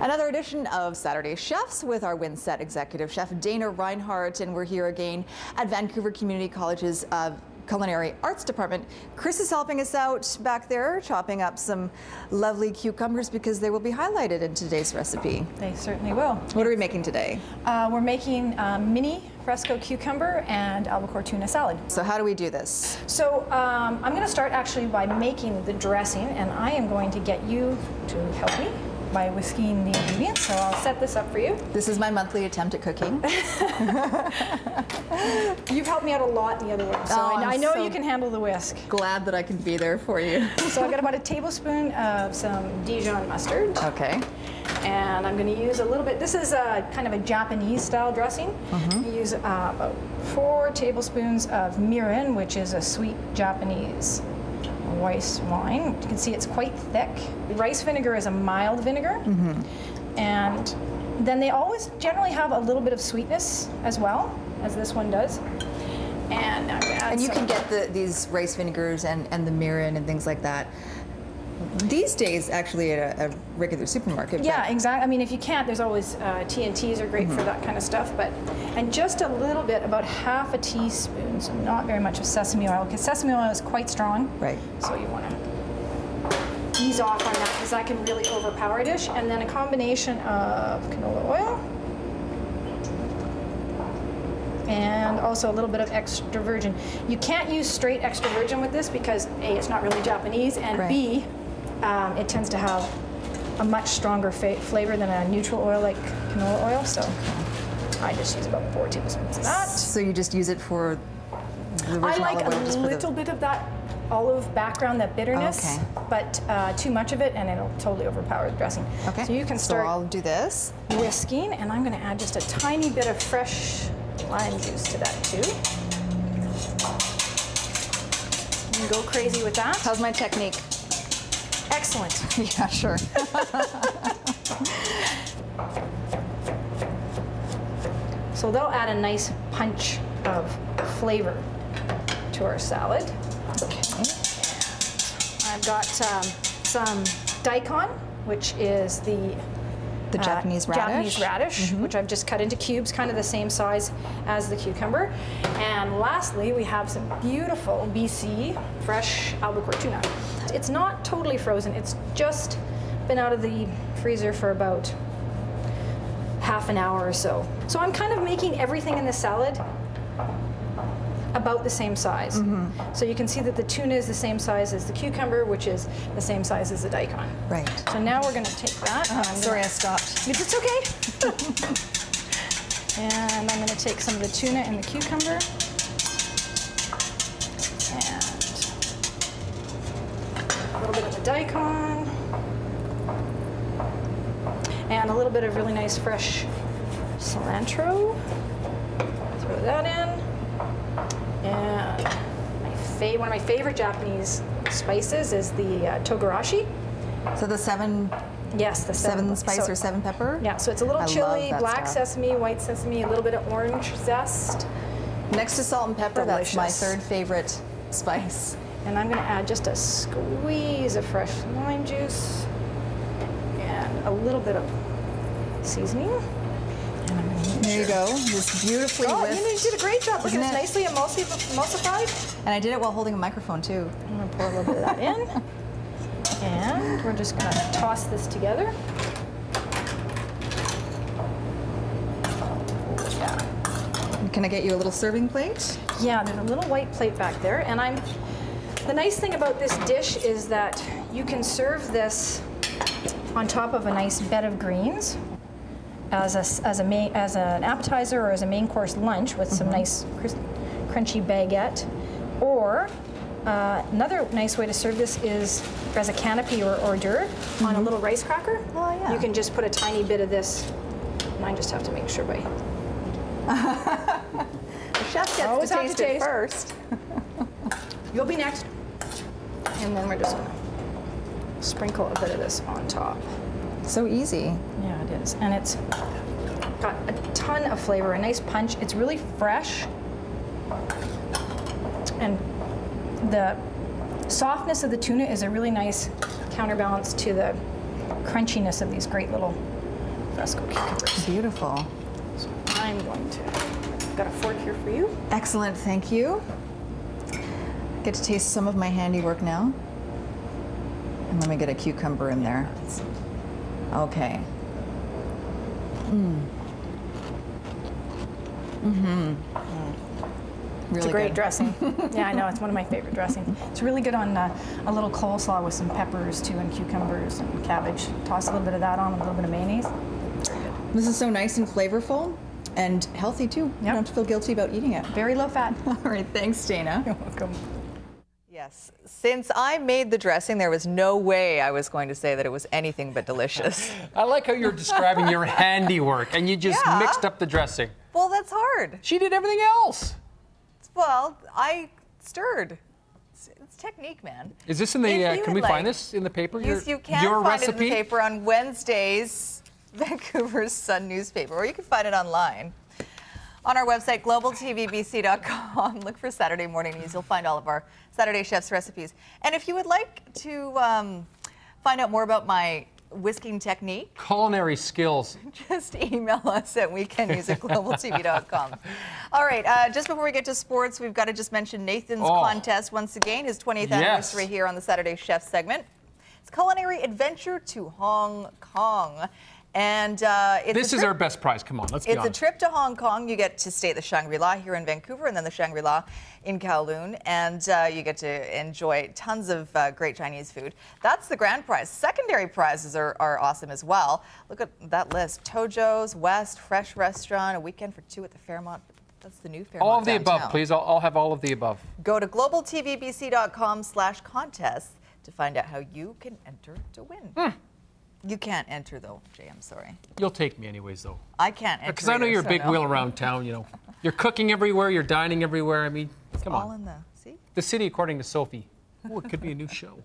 Another edition of Saturday Chefs with our Windset executive chef Dana Reinhardt, and we're here again at Vancouver Community College's Culinary Arts Department. Chris is helping us out back there, chopping up some lovely cucumbers because they will be highlighted in today's recipe. They certainly will. What are we making today? We're making mini Fresco cucumber and albacore tuna salad. So how do we do this? So I'm going to start actually by making the dressing, and I am going to get you to help me by whisking the ingredients. So I'll set this up for you. This is my monthly attempt at cooking. You've helped me out a lot in the other one, so I know you can handle the whisk. Glad that I can be there for you. So I've got about a tablespoon of some Dijon mustard. Okay. And I'm going to use a little bit, this is kind of a Japanese style dressing. Use about 4 tablespoons of Mirin, which is a sweet Japanese rice wine. You can see it's quite thick. Rice vinegar is a mild vinegar. And then they always generally have a little bit of sweetness as well, as this one does. And I'm going to add you can get these rice vinegars and the Mirin and things like that these days actually at a regular supermarket. Yeah, exactly. I mean, if you can't, there's always T&Ts are great for that kind of stuff. And just a little bit, about half a teaspoon, so not very much of sesame oil, because sesame oil is quite strong. Right. So you want to ease off on that, because that can really overpower a dish. And then a combination of canola oil. And also a little bit of extra virgin. You can't use straight extra virgin with this because A, it's not really Japanese, and B, it tends to have a much stronger flavor than a neutral oil like canola oil. So I just use about 4 tablespoons of that. So you just use it for the original I like olive oil, a little bit of that olive background, that bitterness, but too much of it and it'll totally overpower the dressing. Okay. So you can start. So I'll do this. Whisking, and I'm going to add just a tiny bit of fresh lime juice to that too. You can go crazy with that. How's my technique? Excellent. Yeah, sure. So they'll add a nice punch of flavor to our salad. Okay. And I've got some daikon, which is the Japanese radish, which I've just cut into cubes, kind of the same size as the cucumber. And lastly, we have some beautiful BC fresh albacore tuna. It's not totally frozen, it's just been out of the freezer for about half an hour or so. So I'm kind of making everything in the salad about the same size. So you can see that the tuna is the same size as the cucumber, which is the same size as the daikon. Right. So now we're going to take that. Sorry, I stopped. It's okay. And I'm going to take some of the tuna and the cucumber. And a little bit of the daikon. And a little bit of really nice fresh cilantro. Throw that in. And one of my favorite Japanese spices is the Togarashi. So the 7. Yes, the 7 spice or 7 pepper? Yeah, so it's a little chili, black sesame, white sesame, a little bit of orange zest. Next to salt and pepper, Delicious. That's my 3rd favorite spice. And I'm going to add just a squeeze of fresh lime juice and a little bit of seasoning. And I'm going to there you go, this beautifully whisked. You did a great job. Look at this, nicely emulsified. And I did it while holding a microphone too. I'm going to pour a little bit of that in. And we're just going to toss this together. Yeah. Can I get you a little serving plate? Yeah, there's a little white plate back there. And the nice thing about this dish is that you can serve this on top of a nice bed of greens as an appetizer or as a main course lunch with some nice crunchy baguette. Or another nice way to serve this is as a canapé or hors d'oeuvre on a little rice cracker. Oh, yeah. You can just put a tiny bit of this, and I just have to make sure by... The chef gets to taste it first. You'll be next. And then we're just going to sprinkle a bit of this on top. So easy. Yeah, it is. And it's got a ton of flavor, a nice punch. It's really fresh. And the softness of the tuna is a really nice counterbalance to the crunchiness of these great little Fresco cucumbers. Beautiful. So I'm going to, I've got a fork here for you. Excellent, thank you. Get to taste some of my handiwork now. And let me get a cucumber in there. Okay. Really It's a great good. dressing. Yeah, I know, it's one of my favorite dressings. It's really good on a little coleslaw with some peppers too, and cucumbers and cabbage. Toss a little bit of that on, a little bit of mayonnaise. This is so nice and flavorful and healthy too. You don't have to feel guilty about eating it. Very low fat. All right, thanks, Dana. You're welcome. Yes, since I made the dressing, there was no way I was going to say that it was anything but delicious. I like how you're describing your handiwork and you just mixed up the dressing. Well, that's hard. She did everything else. Well, I stirred. It's technique, man. Is this in the, can we find this in the paper? Yes, you can your find recipe? it in the paper on Wednesday's Vancouver's Sun newspaper, or you can find it online. On our website, globaltvbc.com, look for Saturday Morning News. You'll find all of our Saturday Chef's recipes. And if you would like to find out more about my whisking technique, culinary skills, just email us at weekendnews@globaltv.com. All right, just before we get to sports, we've got to just mention Nathan's contest once again, his 20th anniversary here on the Saturday Chef segment. It's Culinary Adventure to Hong Kong. And this is our best prize. Come on, let's be honest. It's a trip to Hong Kong. You get to stay at the Shangri-La here in Vancouver and then the Shangri-La in Kowloon. And you get to enjoy tons of great Chinese food. That's the grand prize. Secondary prizes are awesome as well. Look at that list. Tojo's, West, Fresh Restaurant, a weekend for two at the Fairmont. That's the new Fairmont All of the downtown. above, please. I'll have all of the above. Go to globaltvbc.com/contest to find out how you can enter to win. You can't enter, though, Jay. I'm sorry. You'll take me anyways, though. I can't enter. Because I know you're a big wheel around town, you know. You're cooking everywhere, you're dining everywhere. I mean, come on. All in the, see? The City According to Sophie. Oh, it could be a new show.